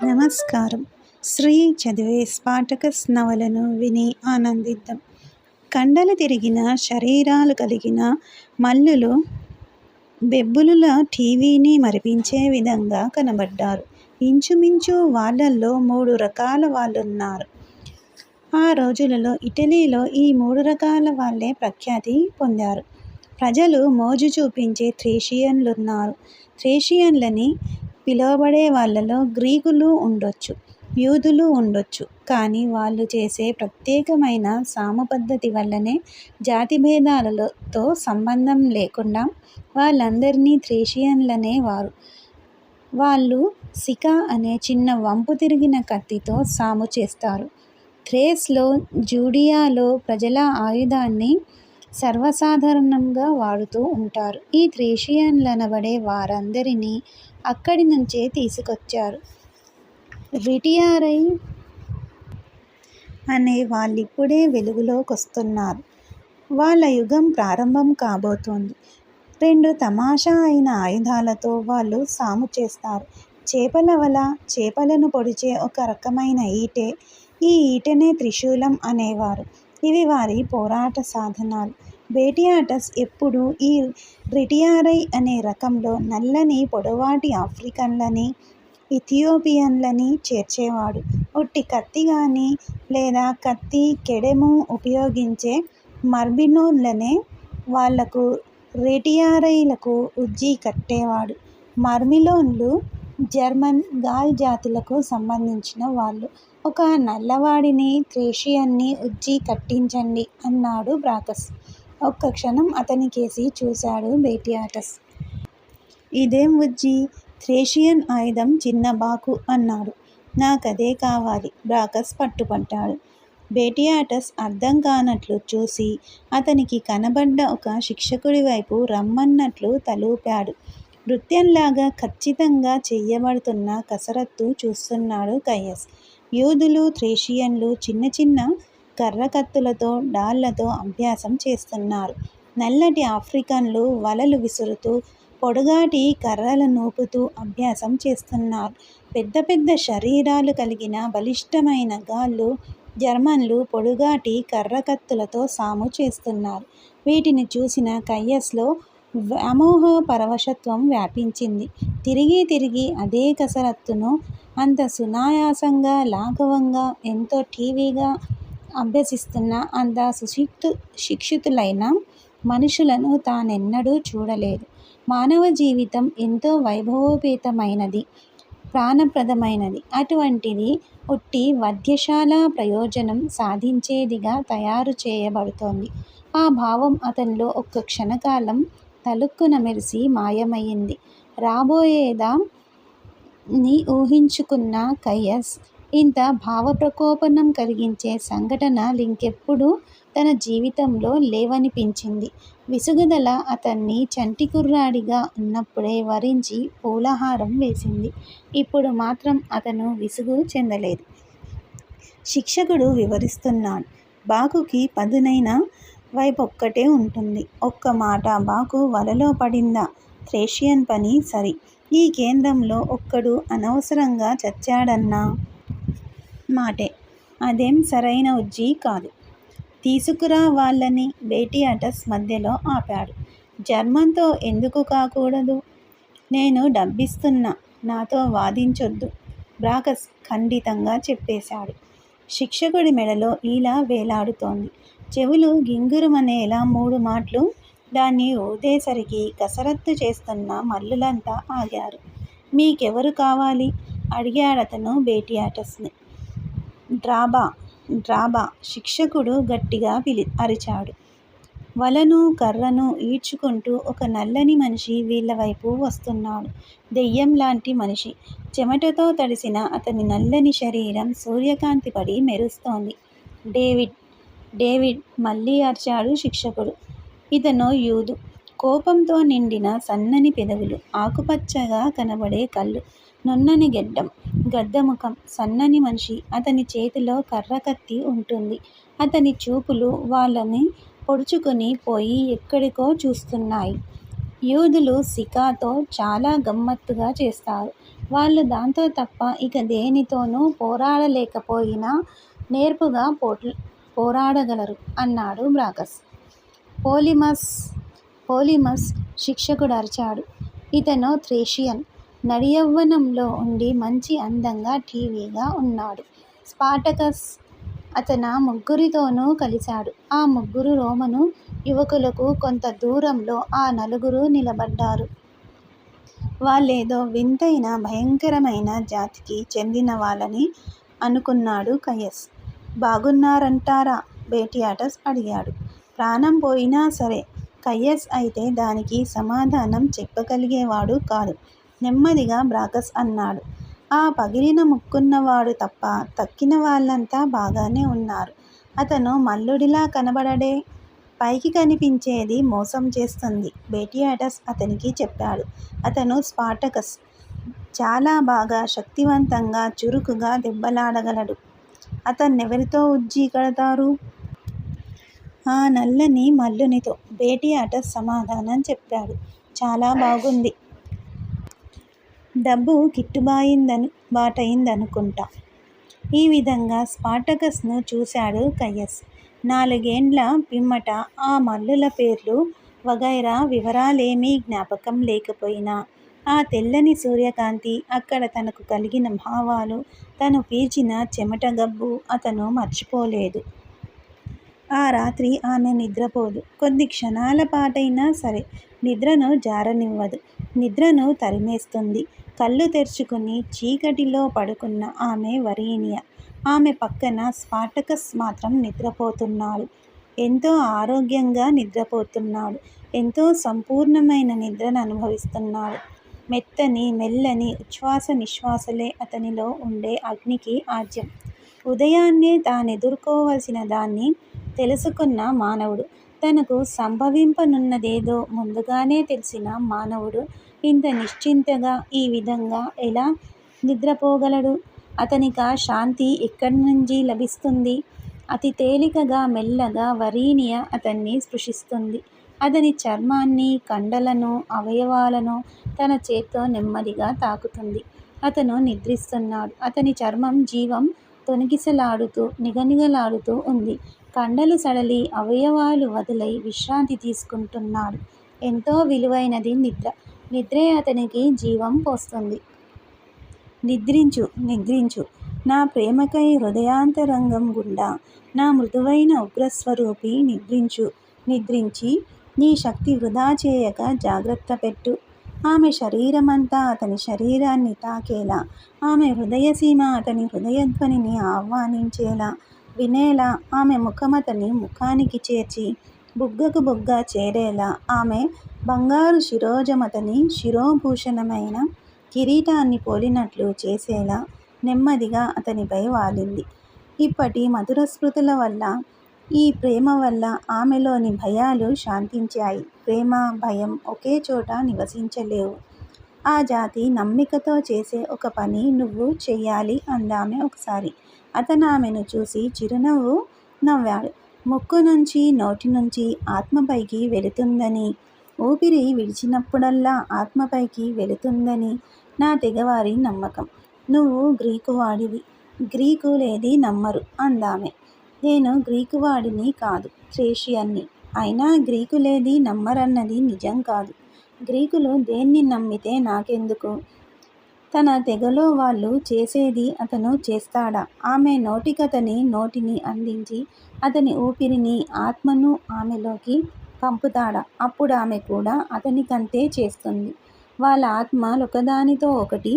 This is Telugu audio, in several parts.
నమస్కారం. శ్రీ చదివే స్పాటకస్ నవలను విని ఆనందిద్దాం. కండలు తిరిగిన శరీరాలు కలిగిన మల్లులు బెబ్బులుల టీవీని మరిపించే విధంగా కనబడ్డారు. ఇంచుమించు వాళ్ళల్లో 3 రకాల వాళ్ళున్నారు. ఆ రోజులలో ఇటలీలో ఈ 3 రకాల వాళ్ళే ప్రఖ్యాతి పొందారు. ప్రజలు మోజు చూపించే థ్రేషియన్లున్నారు. థ్రేషియన్లని పిలువబడే వాళ్ళలో గ్రీకులు ఉండొచ్చు, యూదులు ఉండొచ్చు. కానీ వాళ్ళు చేసే ప్రత్యేకమైన సాము పద్ధతి వల్లనే జాతిభేదాలతో సంబంధం లేకుండా వాళ్ళందరినీ థ్రేషియన్లనేవారు. వాళ్ళు సికా అనే చిన్న వంపు తిరిగిన కత్తితో సాము చేస్తారు. థ్రేస్లో, జూడియాలో ప్రజల ఆయుధాన్ని సర్వసాధారణంగా వాడుతూ ఉంటారు. ఈ థ్రేషియన్లనబడే వారందరినీ అక్కడి నుంచే తీసుకొచ్చారు. రిటియారై అనే వాళ్ళిప్పుడే వెలుగులోకొస్తున్నారు. వాళ్ళ యుగం ప్రారంభం కాబోతోంది. 2 తమాషా అయిన ఆయుధాలతో వాళ్ళు సాము చేస్తారు. చేపల వల, చేపలను పొడిచే ఒక రకమైన ఈటె. ఈ ఈటెనే త్రిశూలం అనేవారు. ఇవి వారి పోరాట సాధనాలు. బేటియాటస్ ఎప్పుడూ ఈ రిటియారై అనే రకంలో నల్లని పొడవాటి ఆఫ్రికన్లని, ఇథియోపియన్లని చేర్చేవాడు. ఒట్టి కత్తి గానీ లేదా కత్తి, కెడెము ఉపయోగించే మర్బినోల్లనే వాళ్లకు రెటియారైలకు ఉజ్జీ కట్టేవాడు. మర్మిలోన్లు జర్మన్, గాల్ జాతులకు సంబంధించిన వాళ్ళు. ఒక నల్లవాడిని, థ్రేషియన్ని ఉజ్జీ కట్టించండి అన్నాడు బ్రాకస్. ఒక్క క్షణం అతనికేసి చూశాడు బేటియాటస్. ఇదేం ఉజ్జీ? థ్రేషియన్ ఆయుధం చిన్న బాకు అన్నాడు. నాకదే కావాలి బ్రాకస్ పట్టుపట్టాడు. బేటియాటస్ అర్థం కానట్లు చూసి అతనికి కనబడ్డ ఒక శిక్షకుడి వైపు రమ్మన్నట్లు తలూపాడు. నృత్యంలాగా ఖచ్చితంగా చెయ్యబడుతున్న కసరత్తు చూస్తున్నాడు కయస్. యూదులు, థ్రేషియన్లు చిన్న చిన్న కర్రకత్తులతో, డాళ్లతో అభ్యాసం చేస్తున్నారు. నల్లటి ఆఫ్రికన్లు వలలు విసురుతూ, పొడుగాటి కర్రలనూపుతూ అభ్యాసం చేస్తున్నారు. పెద్ద పెద్ద శరీరాలు కలిగిన బలిష్టమైన గాళ్ళు, జర్మన్లు పొడుగాటి కర్రకత్తులతో సాము చేస్తున్నారు. వీటిని చూసిన కయస్లో వ్యామోహ పరవశత్వం వ్యాపించింది. తిరిగి తిరిగి అదే కసరత్తును అంత సునాయాసంగా, లాఘవంగా, ఎంతో ఠీవిగా అభ్యసిస్తున్న అంత సుశిక్షితులైన మనుషులను తానెన్నడూ చూడలేదు. మానవ జీవితం ఎంతో వైభవోపేతమైనది, ప్రాణప్రదమైనది. అటువంటిది ఒట్టి వధ్యశాల ప్రయోజనం సాధించేదిగా తయారు చేయబడుతోంది. ఆ భావం అతనిలో ఒక్క క్షణకాలం తళుక్కున మెరిసి మాయమయింది. రాబోయేదా ని ఊహించుకున్న కయస్ ఇంత భావప్రకోపనం కలిగించే సంఘటనలింకెప్పుడూ తన జీవితంలో లేవనిపించింది. విసుగుదల అతన్ని చంటి కుర్రాడిగా ఉన్నప్పుడే వరించి పూలహారం వేసింది. ఇప్పుడు మాత్రం అతను విసుగు చెందలేదు. శిక్షకుడు వివరిస్తున్నాడు. బాకుకి పదునైన వైపొక్కటే ఉంటుంది. ఒక్క మాట, బాకు వలలో పడిందా? థ్రేషియన్ పని సరి. ఈ కేంద్రంలో ఒక్కడు అనవసరంగా చచ్చాడన్న మాటే. అదేం సరైన ఉజ్జీ కాదు. తీసుకురా వాళ్ళని బేటియాటస్ మధ్యలో ఆపాడు. జర్మన్తో ఎందుకు కాకూడదు? నేను డబ్బిస్తున్నా, నాతో వాదించొద్దు బ్రాకస్ ఖండితంగా చెప్పేశాడు. శిక్షకుడి మెడలో ఈల వేలాడుతోంది. చెవులు గింగురుమనేలా 3 మాట్లు దాన్ని ఊదేసరికి కసరత్తు చేస్తున్న మల్లులంతా ఆగారు. మీకెవరు కావాలి? అడిగాడతను బేటియాటస్ని. డ్రాబా శిక్షకుడు గట్టిగా అరిచాడు. వలను, కర్రను ఈడ్చుకుంటూ ఒక నల్లని మనిషి వీళ్ళవైపు వస్తున్నాడు. దెయ్యంలాంటి మనిషి. చెమటతో తడిసిన అతని నల్లని శరీరం సూర్యకాంతి పడి మెరుస్తోంది. డేవిడ్ మళ్ళీ అరిచాడు శిక్షకుడు. ఇతనో యూదు. కోపంతో నిండిన సన్నని పెదవులు, ఆకుపచ్చగా కనబడే కళ్ళు, నున్నని గెడ్డం, గద్దముఖం. సన్నని మనిషి. అతని చేతిలో కర్రకత్తి ఉంటుంది. అతని చూపులు వాళ్ళని పొడుచుకుని పోయి ఎక్కడికో చూస్తున్నాయి. యూదులు సికాతో చాలా గమ్మత్తుగా చేస్తారు. వాళ్ళు దాంతో తప్ప ఇక దేనితోనూ పోరాడలేకపోయినా నేర్పుగా పోరాడగలరు అన్నాడు బ్రాకస్. పోలిమస్ శిక్షకుడు అరిచాడు. ఇతను థ్రేషియన్. నడియవ్వనంలో ఉండి మంచి అందంగా ఠీవీగా ఉన్నాడు. స్పార్టకస్ అతన ముగ్గురితోనూ కలిశాడు. ఆ ముగ్గురు రోమను యువకులకు కొంత దూరంలో ఆ నలుగురు నిలబడ్డారు. వాళ్ళేదో వింతైన భయంకరమైన జాతికి చెందిన వాళ్ళని అనుకున్నాడు కయస్. బాగున్నారంటారా? బేటియాటస్ అడిగాడు. ప్రాణం పోయినా సరే. కయస్ అయితే దానికి సమాధానం చెప్పగలిగేవాడు కాదు. నెమ్మదిగా బ్రాకస్ అన్నాడు. ఆ పగిలిన ముక్కున్నవాడు తప్ప తక్కిన వాళ్ళంతా బాగానే ఉన్నారు. అతను మల్లుడిలా కనబడడే. పైకి కనిపించేది మోసం చేస్తుంది, బేటియాటస్ అతనికి చెప్పాడు. అతను స్పార్టకస్. చాలా బాగా శక్తివంతంగా చురుకుగా దెబ్బలాడగలడు. అతన్నెవరితో ఉజ్జీ కడతారు? ఆ నల్లని మల్లునితో, బేటియాటస్ సమాధానం చెప్పాడు. చాలా బాగుంది. డబ్బు గిట్టుబాటయిందనుకుంటా. ఈ విధంగా స్పార్టకస్ను చూశాడు కయస్. 4 ఏండ్ల పిమ్మట ఆ మల్లుల పేర్లు వగైరా వివరాలేమీ జ్ఞాపకం లేకపోయినా ఆ తెల్లని సూర్యకాంతి, అక్కడ తనకు కలిగిన భావాలు, తను పీల్చిన చెమట గబ్బు అతను మర్చిపోలేదు. ఆ రాత్రి ఆమె నిద్రపోదు. కొద్ది క్షణాల పాటైనా సరే నిద్రను జారనివ్వదు. నిద్రను తరిమేస్తుంది. కళ్ళు తెరుచుకుని చీకటిలో పడుకున్న ఆమె వరీనియ. ఆమె పక్కన స్పార్టకస్ మాత్రం నిద్రపోతున్నాడు. ఎంతో ఆరోగ్యంగా నిద్రపోతున్నాడు. ఎంతో సంపూర్ణమైన నిద్రను అనుభవిస్తున్నాడు. మెత్తని మెల్లని ఉచ్ఛ్వాస నిశ్వాసలే అతనిలో ఉండే అగ్నికి ఆజ్యం. ఉదయాన్నే తానెదుర్కోవలసిన దాన్ని తెలుసుకున్న మానవుడు, తనకు సంభవింపనున్నదేదో ముందుగానే తెలిసిన మానవుడు ఇంత నిశ్చింతగా ఈ విధంగా ఎలా నిద్రపోగలడు? అతనికా శాంతి ఎక్కడి నుంచి లభిస్తుంది? అతి తేలికగా మెల్లగా వరీనియ అతన్ని స్పృశిస్తుంది. అతని చర్మాన్ని, కండలను, అవయవాలను తన చేత్తో నెమ్మదిగా తాకుతుంది. అతను నిద్రిస్తున్నాడు. అతని చర్మం జీవం తొణికిసలాడుతూ నిగనిగలాడుతూ ఉంది. కండలు సడలి అవయవాలు వదులై విశ్రాంతి తీసుకుంటున్నాడు. ఎంతో విలువైనది నిద్ర. నిద్రే అతనికి జీవం పోస్తుంది. నిద్రించు, నిద్రించు. నా ప్రేమకై హృదయాంతరంగం గుండా నా మృదువైన ఉగ్రస్వరూపి నిద్రించు. నిద్రించి నీ శక్తి వృధా చేయక జాగ్రత్త పెట్టు. ఆమె శరీరమంతా అతని శరీరాన్ని తాకేలా, ఆమె హృదయసీమ అతని హృదయధ్వనిని ఆహ్వానించేలా, వినేలా, ఆమె ముఖమతని ముఖానికి చేర్చి బుగ్గకు బుగ్గ చేరేలా, ఆమె బంగారు శిరోజమతని శిరోభూషణమైన కిరీటాన్ని పోలినట్లు చేసేలా నెమ్మదిగా అతనిపై వాలింది. ఇప్పటి మధుర స్మృతుల వల్ల, ఈ ప్రేమ వల్ల ఆమెలోని భయాలు శాంతించాయి. ప్రేమ, భయం ఒకే చోట నివసించలేవు. ఆ జాతి నమ్మికతో చేసే ఒక పని నువ్వు చెయ్యాలి అందామె ఒకసారి. అతనామెను చూసి చిరునవ్వు నవ్వాడు. ముక్కు నుంచి, నోటి నుంచి ఆత్మపైకి వెళుతుందని, ఊపిరి విడిచినప్పుడల్లా ఆత్మపైకి వెళుతుందని నా తెగవారి నమ్మకం. నువ్వు గ్రీకువాడివి. గ్రీకులేది నమ్మరు అందామె. నేను గ్రీకువాడిని కాదు, థ్రేషియన్ని. అయినా గ్రీకులేది నమ్మరన్నది నిజం కాదు. గ్రీకులు దేన్ని నమ్మితే నాకెందుకు? తన తెగలో వాళ్ళు చేసేది అతను చేస్తాడా? ఆమె నోటికతని నోటిని అందించి అతని ఊపిరిని, ఆత్మను ఆమెలోకి పంపుతాడా? అప్పుడామె కూడా అతనికంతే చేస్తుంది. వాళ్ళ ఆత్మలొకదానితో ఒకటి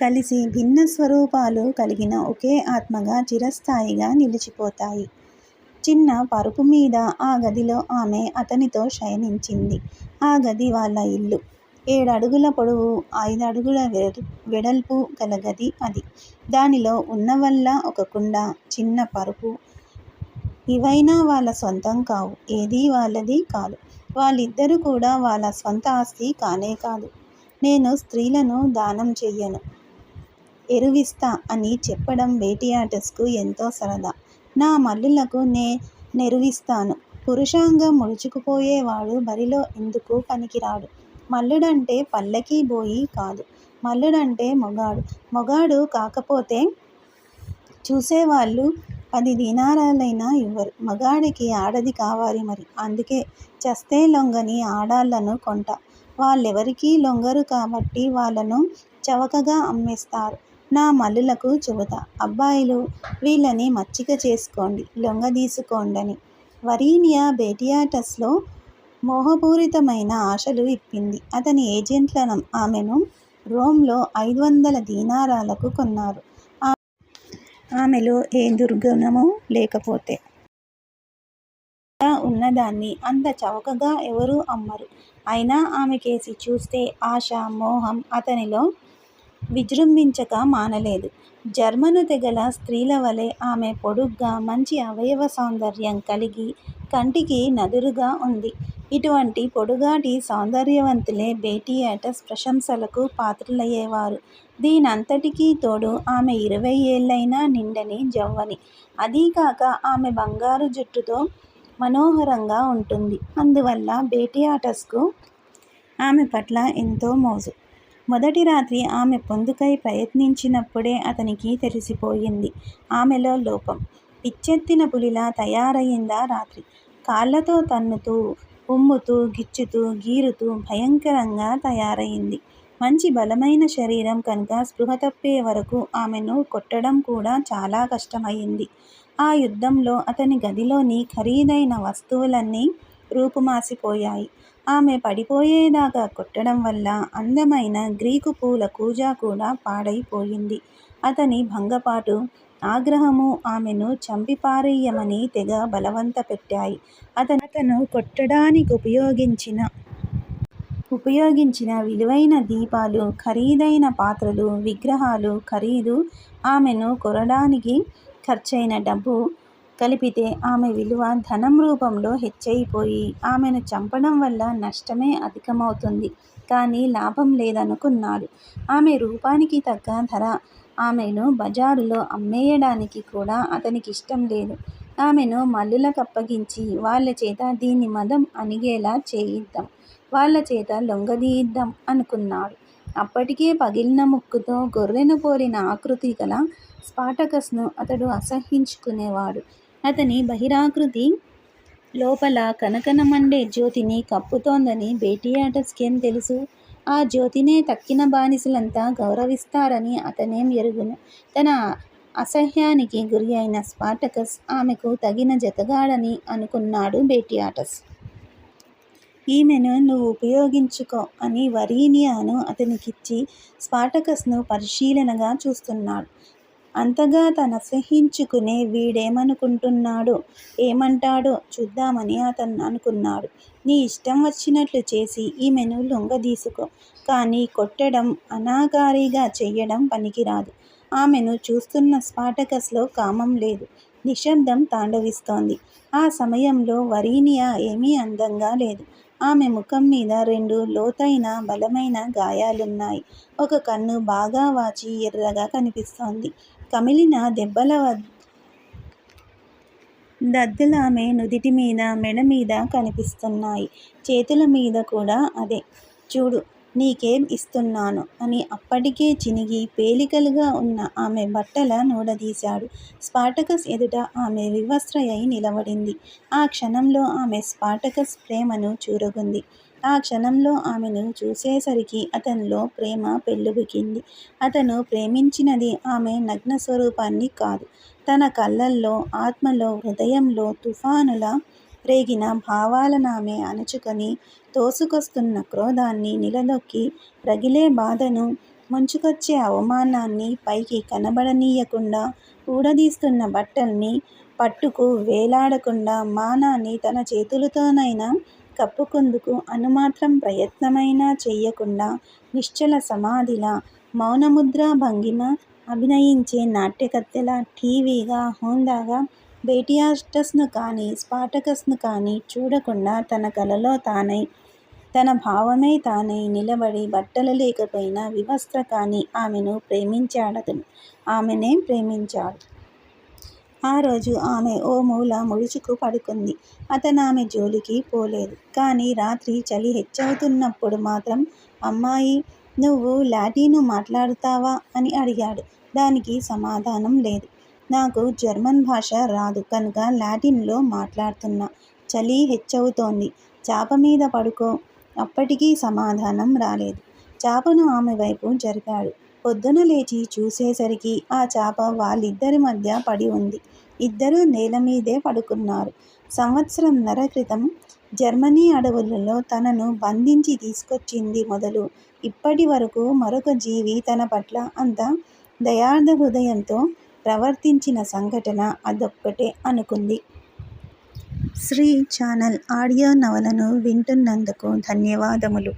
కలిసి భిన్న స్వరూపాలు కలిగిన ఒకే ఆత్మగా చిరస్థాయిగా నిలిచిపోతాయి. చిన్న పరుపు మీద ఆ గదిలో ఆమె అతనితో శయనించింది. ఆ గది వాళ్ళ ఇల్లు. 7 అడుగుల పొడవు, 5 అడుగుల వెడల్పు గల గది అది. దానిలో ఉన్నవల్లా ఒక కుండ, చిన్న పరుపు. ఇవైనా వాళ్ళ సొంతం కావు. ఏదీ వాళ్ళది కాదు. వాళ్ళిద్దరూ కూడా వాళ్ళ స్వంత ఆస్తి కానే కాదు. నేను స్త్రీలను దానం చెయ్యను, ఎరువిస్తా అని చెప్పడం బేటియాటస్కు ఎంతో సరదా. నా మల్లులకు నెరువిస్తాను. పురుషాంగం ముడుచుకుపోయేవాడు బరిలో ఎందుకు పనికిరాడు. మల్లుడంటే పల్లకీ బోయి కాదు. మల్లుడంటే మొగాడు. మొగాడు కాకపోతే చూసేవాళ్ళు 10 దీనారాలైనా ఇవ్వరు. మగాడికి ఆడది కావాలి మరి. అందుకే చస్తే లొంగని ఆడాళ్ళను కొంటా. వాళ్ళెవరికీ లొంగరు కాబట్టి వాళ్ళను చవకగా అమ్మేస్తారు. నా మల్లులకు చెబుతా, అబ్బాయిలు వీళ్ళని మచ్చిక చేసుకోండి, లొంగదీసుకోండని. వరీనియా బేటియాటస్లో మోహపూరితమైన ఆశలు ఇప్పింది. అతని ఏజెంట్లను ఆమెను రోమ్లో 500 దీనారాలకు కొన్నారు. ఆమెలో ఏ దుర్గుణమూ లేకపోతే ఉన్నదాన్ని అంత చవకగా ఎవరూ అమ్మరు. అయినా ఆమెకేసి చూస్తే ఆశ, మోహం అతనిలో విజృంభించక మానలేదు. జర్మను తెగల స్త్రీలవలె ఆమె పొడుగ్గా, మంచి అవయవ సౌందర్యం కలిగి కంటికి నదురుగా ఉంది. ఇటువంటి పొడుగాటి సౌందర్యవంతులే బేటియాటస్ ప్రశంసలకు పాత్రులయ్యేవారు. దీనంతటికీ తోడు ఆమె 20 ఏళ్లైనా నిండని జవ్వని. అదీకాక ఆమె బంగారు జుట్టుతో మనోహరంగా ఉంటుంది. అందువల్ల బేటియాటస్కు ఆమె పట్ల ఎంతో మోజు. మొదటి రాత్రి ఆమె పొందుకై ప్రయత్నించినప్పుడే అతనికి తెలిసిపోయింది ఆమెలో లోపం. పిచ్చెత్తిన పులిలా తయారయిందా రాత్రి. కాళ్లతో తన్నుతూ, ఉమ్ముతూ, గిచ్చుతూ, గీరుతూ భయంకరంగా తయారయింది. మంచి బలమైన శరీరం కనుక స్పృహ తప్పే వరకు ఆమెను కొట్టడం కూడా చాలా కష్టమయింది. ఆ యుద్ధంలో అతని గదిలోని ఖరీదైన వస్తువులన్నీ రూపుమాసిపోయాయి. ఆమె పడిపోయేదాకా కొట్టడం వల్ల అందమైన గ్రీకు పూల కూజా కూడా పాడైపోయింది. అతని భంగపాటు, ఆగ్రహమూ ఆమెను చంపిపారెయ్యమని తెగ బలవంత పెట్టాయి. అతను కొట్టడానికి ఉపయోగించిన విలువైన దీపాలు, ఖరీదైన పాత్రలు, విగ్రహాలు ఖరీదు, ఆమెను కొనడానికి ఖర్చయిన డబ్బు కలిపితే ఆమె విలువ ధనం రూపంలో హెచ్చయిపోయి ఆమెను చంపడం వల్ల నష్టమే అధికమవుతుంది కానీ లాభం లేదనుకున్నాడు. ఆమె రూపానికి తగ్గ ధర ఆమెను బజారులో అమ్మేయడానికి కూడా అతనికిష్టం లేదు. ఆమెను మల్లులకప్పగించి వాళ్ళచేత దీని మదం అణిగేలా చేయిద్దాం, వాళ్ళచేత లొంగదీయిద్దాం అనుకున్నాడు. అప్పటికే పగిలిన ముక్కుతో గొర్రెను పోలిన ఆకృతి గల స్పాటకస్ను అతడు అసహ్యించుకునేవాడు. అతని బహిరాకృతి లోపల కనకనమండే జ్యోతిని కప్పుతోందని బేటియాటస్కేం తెలుసు? ఆ జ్యోతినే తక్కిన బానిసలంతా గౌరవిస్తారని అతనేం ఎరుగును? తన అసహ్యానికి గురి అయిన స్పాటకస్ ఆమెకు తగిన జతగాడని అనుకున్నాడు బేటియాటస్. ఈమెను నువ్వు ఉపయోగించుకో అని వరీనియాను అతనికిచ్చి స్పాటకస్ను పరిశీలనగా చూస్తున్నాడు. అంతగా తనసహ్యించుకునే వీడేమనుకుంటున్నాడో, ఏమంటాడో చూద్దామని అతను అనుకున్నాడు. నీ ఇష్టం వచ్చినట్లు చేసి ఈమెను లొంగదీసుకో. కానీ కొట్టడం, అనాకారిగా చెయ్యడం పనికిరాదు. ఆమెను చూస్తున్న స్పాటకస్లో కామం లేదు. నిశ్శబ్దం తాండవిస్తోంది. ఆ సమయంలో వరీనియా ఏమీ అందంగా లేదు. ఆమె ముఖం మీద 2 లోతైన బలమైన గాయాలున్నాయి. ఒక కన్ను బాగా వాచి ఎర్రగా కనిపిస్తోంది. కమిలిన దెబ్బల దద్దులామె నుదిటిమీద, మెడమీద కనిపిస్తున్నాయి. చేతుల మీద కూడా అదే. చూడు, నీకేం ఇస్తున్నానో అని అప్పటికే చినిగి పేలికలుగా ఉన్న ఆమె బట్టల నూడదీశాడు. స్పాటకస్ ఎదుట ఆమె వివస్త్రయై నిలబడింది. ఆ క్షణంలో ఆమె స్పాటకస్ ప్రేమను చూరగొంది. ఆ క్షణంలో ఆమెను చూసేసరికి అతనిలో ప్రేమ పెల్లుబికింది. అతను ప్రేమించినది ఆమె నగ్న స్వరూపాన్ని కాదు. తన కళ్ళల్లో, ఆత్మలో, హృదయంలో తుఫానులా రేగిన భావాలనామె అణచుకొని, తోసుకొస్తున్న క్రోధాన్ని నిలదొక్కి, రగిలే బాధను, ముంచుకొచ్చే అవమానాన్ని పైకి కనబడనీయకుండా, ఊడదీస్తున్న బట్టల్ని పట్టుకు వేలాడకుండా, మానాన్ని తన చేతులతోనైనా కప్పుకుందుకు అణుమాత్రం ప్రయత్నమైనా చెయ్యకుండా, నిశ్చల సమాధిలా, మౌనముద్రా భంగిమ అభినయించే నాట్యకత్తెలా ఠీవిగా, హుందాగా బేటియాటస్ను కానీ, స్పాటకస్ను కానీ చూడకుండా తన కలలో తానై, తన భావమై తానై నిలబడి బట్టలు లేకపోయినా వివస్త్ర కాని ఆమెను ప్రేమించాడతను. ఆమెనే ప్రేమించాడు. ఆ రోజు ఆమె ఓ మూల ముడుచుకు పడుకుంది. అతనామె జోలికి పోలేదు. కానీ రాత్రి చలి హెచ్చవుతున్నప్పుడు మాత్రం అమ్మాయి నువ్వు లాటిను మాట్లాడుతావా అని అడిగాడు. దానికి సమాధానం లేదు. నాకు జర్మన్ భాష రాదు కనుక లాటిన్లో మాట్లాడుతున్నా. చలి హెచ్చవుతోంది. చాప మీద పడుకో. అప్పటికీ సమాధానం రాలేదు. చాపను ఆమె వైపు జరిపాడు. పొద్దున లేచి చూసేసరికి ఆ చాప వాళ్ళిద్దరి మధ్య పడి ఉంది. ఇద్దరూ నేలమీదే పడుకున్నారు. సంవత్సరంన్నర క్రితం జర్మనీ అడవులలో తనను బంధించి తీసుకొచ్చింది మొదలు ఇప్పటి వరకు మరొక జీవి తన పట్ల అంత దయార్థ హృదయంతో ప్రవర్తించిన సంఘటన అదొక్కటే అనుకుంది. శ్రీ ఛానల్ ఆడియో నవలను వింటున్నందుకు ధన్యవాదములు.